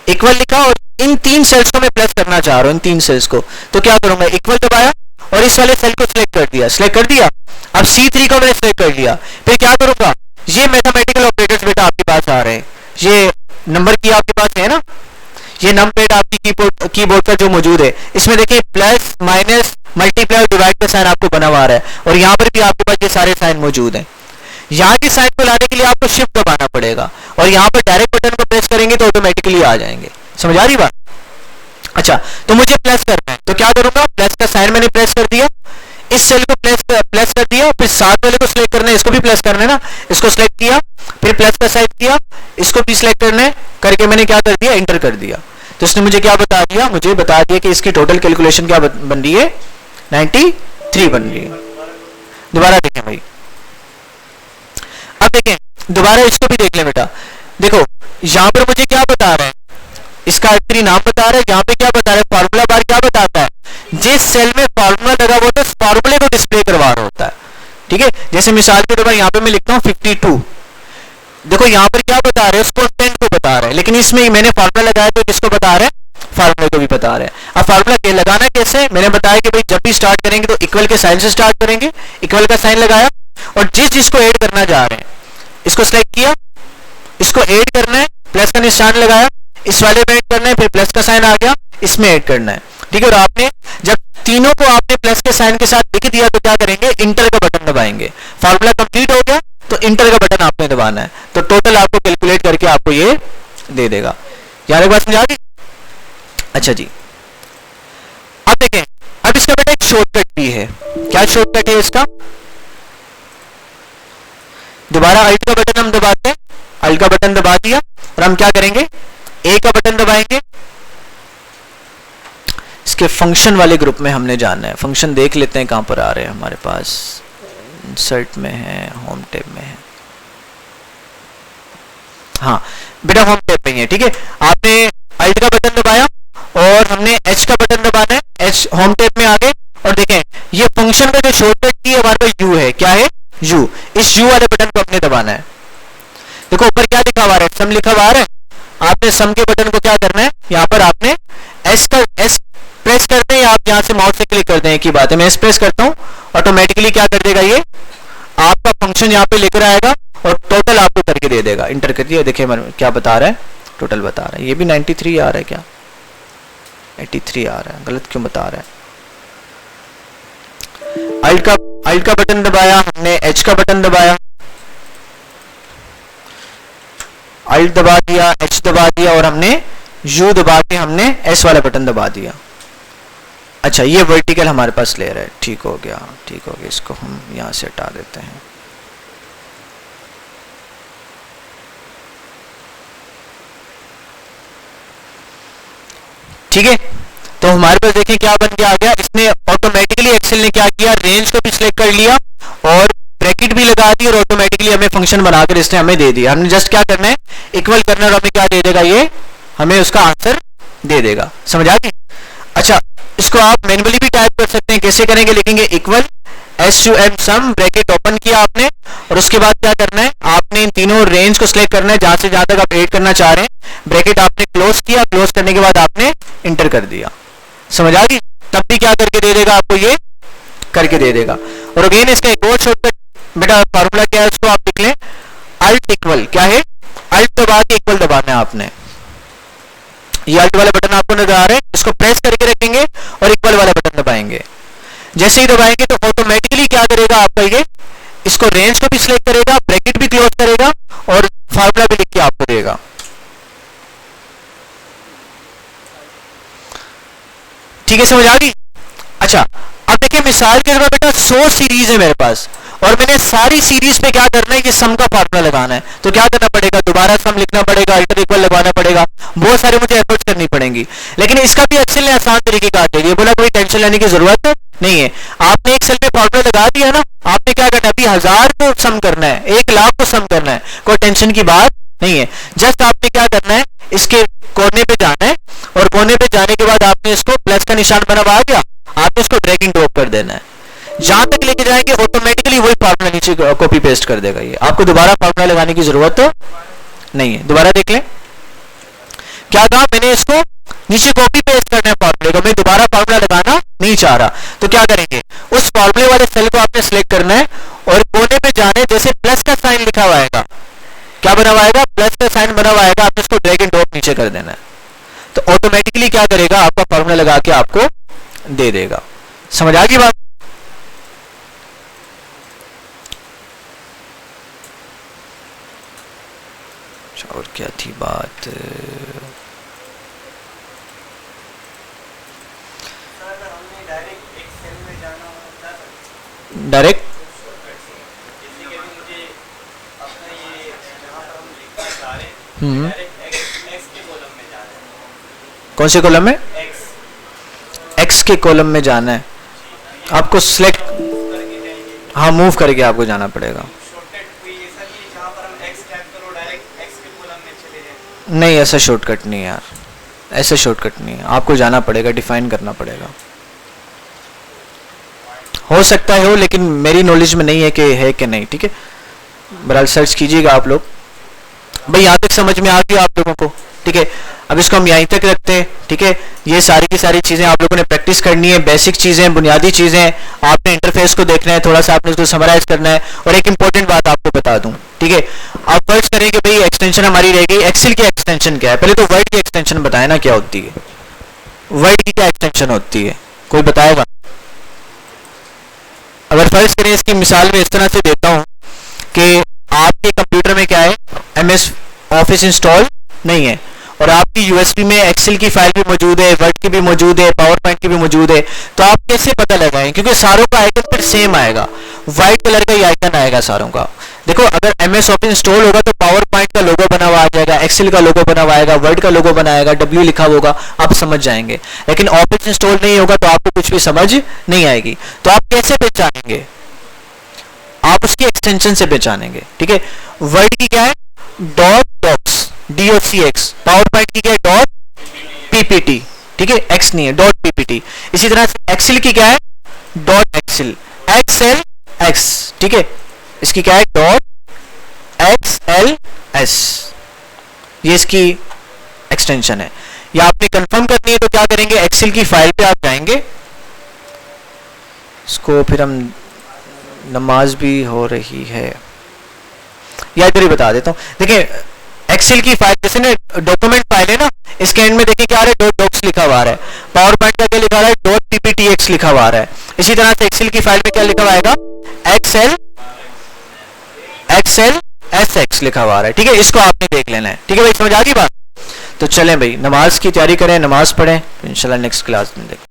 इक्वल लिखा, और इन 3 सेल्स को मैं प्लस करना चाह रहा हूं, इन 3 सेल्स को, तो क्या करूंगा, इक्वल दबाया और इस वाले सेल को सिलेक्ट कर दिया। अब C3 को मैंने सिलेक्ट कर लिया, फिर क्या करूंगा, ये मैथमेटिकल ऑपरेटर्स बेटा आपके पास आ रहे हैं। ये नंबर की आपके पास है ना, ये नमपैड आपकी कीबोर्ड का जो मौजूद है, इसमें देखिए प्लस माइनस मल्टीप्लाई और डिवाइड का साइन आपको बना हुआ आ रहा है, और यहाँ पर भी आपके पास ये सारे साइन मौजूद हैं। यहाँ के साइन को लाने के लिए आपको शिफ्ट दबाना पड़ेगा, और यहाँ पर डायरेक्ट बटन को प्रेस करेंगे तो ऑटोमेटिकली आ जाएंगे। समझ आ रही बात? अच्छा, तो मुझे प्लस करना है तो क्या करूंगा, प्लस का साइन मैंने प्रेस कर दिया, इस सेल को प्लस कर दिया, फिर साथ वाले को सिलेक्ट करना है, इसको भी प्लस करना है ना, इसको सिलेक्ट किया, फिर प्लस का साइन किया, इसको भी सिलेक्ट करना है, करके मैंने क्या कर दिया, एंटर कर दिया। तो इसने मुझे क्या बता दिया, मुझे बता दिया कि इसकी टोटल कैलकुलेशन क्या बन रही है, 93 बन रही है। दोबारा देखें भाई, अब देखें दोबारा इसको भी देख लें बेटा। देखो यहां पर मुझे क्या बता रहा है, इसका आखिरी नाम बता रहा है, यहाँ पे क्या बता रहा है, फार्मूला बार क्या बताता है, जिस सेल में फार्मूला लगा हुआ होता है फार्मूले को डिस्प्ले करवा रहा होता है। ठीक है, जैसे मिसाल के तौर पर यहाँ पे मैं लिखता हूँ 52, देखो यहाँ पर क्या बता रहे हैं, उसको टेंथ को बता रहा है, लेकिन इसमें मैंने फार्मूला लगाया तो किसको बता रहा है, फार्मूले को भी बता रहा है। अब फार्मूला लगाना कैसे, मैंने बताया कि भाई जब भी स्टार्ट करेंगे तो इक्वल के साइन से स्टार्ट करेंगे, इक्वल का साइन लगाया, और जिसको ऐड करना जा रहे हैं इसको सिलेक्ट किया, इसको ऐड करना है, प्लस का निशान लगाया, इस वाले में ऐड करना है, फिर प्लस का साइन आ गया, इसमें ऐड करना है। ठीक है, और आपने जब तीनों को आपने प्लस के साइन के साथ लिख दिया तो क्या करेंगे, इंटर का बटन दबाएंगे। फार्मूला कंप्लीट हो गया तो इंटर का बटन आपने दबाना है, तो टोटल आपको कैलकुलेट करके आपको ये दे देगा। यार एक बात समझा दी? अच्छा जी, अब देखें, अब इसका बेटा एक शॉर्टकट भी है। क्या शॉर्टकट है इसका, दोबारा अल्ट का बटन हम दबाते हैं, अल्ट का बटन दबा दिया, और हम क्या करेंगे, ए का बटन दबाएंगे। इसके फंक्शन वाले ग्रुप में हमने जाना है, फंक्शन देख लेते हैं कहां पर आ रहे हैं हमारे पास, इंसर्ट में है, होम टैब में है, हाँ बेटा होम टैब में है। ठीक है, आपने अल्ट का बटन दबाया और हमने एच का बटन दबाना है, एच होम टैब में आ गए, और देखें ये फंक्शन का जो शॉर्टकट की हमारे पास यू है, क्या है, यू, इस यू वाले बटन को अपने दबाना है। देखो ऊपर क्या लिखा हुआ है, सम लिखा हुआ है, आपने सम के बटन को क्या करना है, यहाँ पर आपने एस प्रेस करते हैं, आप यहां से माउस से क्लिक करते हैं, की बात है, मैं एस प्रेस करता हूं, ऑटोमेटिकली क्या कर देगा, ये आपका फंक्शन यहाँ पे लेकर आएगा और टोटल आपको करके दे देगा। इंटर कर दिया, देखिए क्या बता रहा है, टोटल बता रहा है, ये भी 93 आ रहा है, क्या 83 आ रहा है, गलत क्यों बता रहा है। अल्ट का बटन दबाया हमने, एच का बटन दबाया, अल्ट दबा दिया, एच दबा दिया, और हमने यू दबा के हमने एस वाला बटन दबा दिया। अच्छा, ये वर्टिकल हमारे पास ले रहा है, ठीक हो गया, ठीक हो गया, इसको हम यहां से हटा देते हैं। ठीक है, तो हमारे पास देखिए क्या बन के आ गया, इसने ऑटोमेटिकली एक्सेल ने क्या किया, रेंज को भी सिलेक्ट कर लिया और ब्रैकेट भी लगा दी, और ऑटोमेटिकली हमें फंक्शन बनाकर इसने हमें दे दिया। हमने जस्ट क्या करना है, इक्वल करना, और हमें क्या दे देगा, ये हमें उसका आंसर दे देगा। समझ आ गई? अच्छा, इसको आप मैन्युअली भी टाइप कर सकते हैं, कैसे करेंगे, लिखेंगे इक्वल sum सम, ब्रैकेट ओपन किया आपने, और उसके बाद क्या करना है, आपने इन तीनों रेंज को सिलेक्ट करना है जहां से जहां तक आप ऐड करना चाह रहे हैं, ब्रैकेट आपने क्लोज किया, क्लोज करने के बाद आपने इंटर कर दिया। समझ आ गई? तब भी क्या करके दे देगा, आपको ये करके दे देगा। और अगेन इसका एक और शॉर्टकट बेटा, फार्मूला क्या है उसको आप लिख लें, अल्ट इक्वल, क्या है, अल्ट दबा के इक्वल दबाना है आपने, ये अल्ट वाला बटन आपको नजर आ रहा है, इसको प्रेस करके रखेंगे और इक्वल वाला बटन दबाएंगे। जैसे ही दबाएंगे तो ऑटोमेटिकली क्या करेगा आपका, ये इसको रेंज को भी सिलेक्ट करेगा, ब्रैकेट भी क्लोज करेगा, और फार्मूला भी लिख के आपको देगा। ठीक है, समझ आ गई? अच्छा, अब देखिए मिसाल के तौर पर बेटा 100 सीरीज है मेरे पास, और मैंने सारी सीरीज पे क्या करना है, ये सम का फार्मूला लगाना है, तो क्या करना पड़ेगा, दोबारा सम लिखना पड़ेगा, अल्टर इक्वल लगाना पड़ेगा, बहुत सारे मुझे एफर्ट्स करनी पड़ेंगी। लेकिन इसका भी एक्सेल ने आसान तरीके का दे दिया, बोला कोई टेंशन लेने की जरूरत नहीं है। आपने एक सेल पे फार्मूला लगा दिया ना, आपने क्या करना है, अभी 1000 को सम करना है, 1 लाख को सम करना है, कोई टेंशन की बात नहीं है। जस्ट आपने क्या करना है, इसके कोने पे जाना है, और कोने पे जाने के बाद आपने इसको प्लस का निशान बना हुआ आ गया, आपने इसको ड्रैग एंड ड्रॉप कर देना है, जहां तक लेके जाएंगे ऑटोमेटिकली वही फार्मूला नीचे कॉपी पेस्ट कर देगा। ये आपको दोबारा फार्मूला लगाने की जरूरत तो नहीं है। दोबारा देख लें, क्या कहा मैंने, इसको नीचे कॉपी पेस्ट करना है फार्मूले को, मैं दोबारा फार्मूला लगाना नहीं चाह रहा, तो क्या करेंगे, उस फार्मूले वाले सेल को आपने सिलेक्ट करना है और कोने पे जाने, जैसे प्लस का साइन लिखा हुआ आएगा, क्या बना हुआ आएगा, प्लस का साइन बना हुआ आएगा, आपने इसको ड्रैग एंड ड्रॉप नीचे कर देना है। तो ऑटोमेटिकली क्या करेगा, आपका फॉर्मूला लगा के आपको दे देगा। समझ आ गई बात? और क्या थी बात? डायरेक्ट कौन से कॉलम में? एक्स के कॉलम में जाना है आपको, सिलेक्ट, हाँ मूव करके आपको जाना पड़ेगा। नहीं ऐसा शॉर्टकट नहीं है यार, ऐसा शॉर्टकट नहीं है, आपको जाना पड़ेगा, डिफाइन करना पड़ेगा। हो सकता है हो, लेकिन मेरी नॉलेज में नहीं है कि है कि नहीं, ठीक है। बहरहाल सर्च कीजिएगा आप लोग। भाई यहाँ तक समझ में आ गई आप लोगों को, ठीक है। अब इसको हम यहीं तक रखते हैं, ठीक है। ये सारी की सारी चीज़ें आप लोगों ने प्रैक्टिस करनी है, बेसिक चीज़ें, बुनियादी चीज़ें। आपने इंटरफेस को देखना है, थोड़ा सा आपने इसको समराइज करना है। और एक इंपॉर्टेंट बात आपको बता दूं, ठीक है। आप फर्ज करें कि भाई एक्सटेंशन हमारी रह गई, एक्सेल की एक्सटेंशन क्या है? पहले तो वर्ड की एक्सटेंशन बताए ना क्या होती है, वर्ड की क्या एक्सटेंशन होती है, कोई बताएगा? अगर फर्ज करें, इसकी मिसाल में इस तरह से देता हूं कि आपके कंप्यूटर में क्या है, MS ऑफिस इंस्टॉल नहीं है, और आपकी यूएसबी में एक्सेल की फाइल भी मौजूद है, वर्ड की भी मौजूद है, पावर पॉइंट की भी मौजूद है, तो आप कैसे पता लगाएं? क्योंकि सारों का आइकन फिर सेम आएगा, व्हाइट कलर का ही आइकन आएगा सारों का। देखो, अगर MS ऑफिस इंस्टॉल होगा तो पावर पॉइंट का लोगो बना हुआ आ जाएगा, एक्सेल का लोगो बना हुआ आएगा, वर्ड का लोगो बना आएगा, W लिखा होगा, आप समझ जाएंगे। लेकिन ऑफिस इंस्टॉल नहीं होगा तो आपको कुछ भी समझ नहीं आएगी। तो आप कैसे पहचानेंगे? आप उसकी एक्सटेंशन से पहचानेंगे, ठीक है। वर्ड की क्या है? Dot docx, DOCX। PowerPoint की क्या है? डॉट PPT, ठीक है, X नहीं है, डॉट PPT। इसी तरह से एक्सेल की क्या है? डॉट एक्सेल, XLX, ठीक है। इसकी क्या है? डॉट XLS, ये इसकी एक्सटेंशन है। या आपने कंफर्म करनी है तो क्या करेंगे? एक्सेल की फाइल पे आप जाएंगे, इसको फिर हम, नमाज भी हो रही है या इधर ही बता देता हूं। देखिए, एक्सेल की फाइल जैसे ना डॉक्यूमेंट फाइल है ना, इसके एंड में देखिए क्या आ रहा है? डॉट डॉक्स लिखा हुआ है। पावर पॉइंट का क्या लिखा हुआ है? डॉट PPTX लिखा हुआ है। इसी तरह से एक्सेल की फाइल में क्या लिखा हुआ आएगा? XLSX लिखा हुआ है, ठीक है। इसको आपने देख लेना है, ठीक है भाई, समझ आ गई बात? तो चलें भाई, नमाज की तैयारी करें, नमाज पढ़ें, इंशाल्लाह नेक्स्ट क्लास में देखें।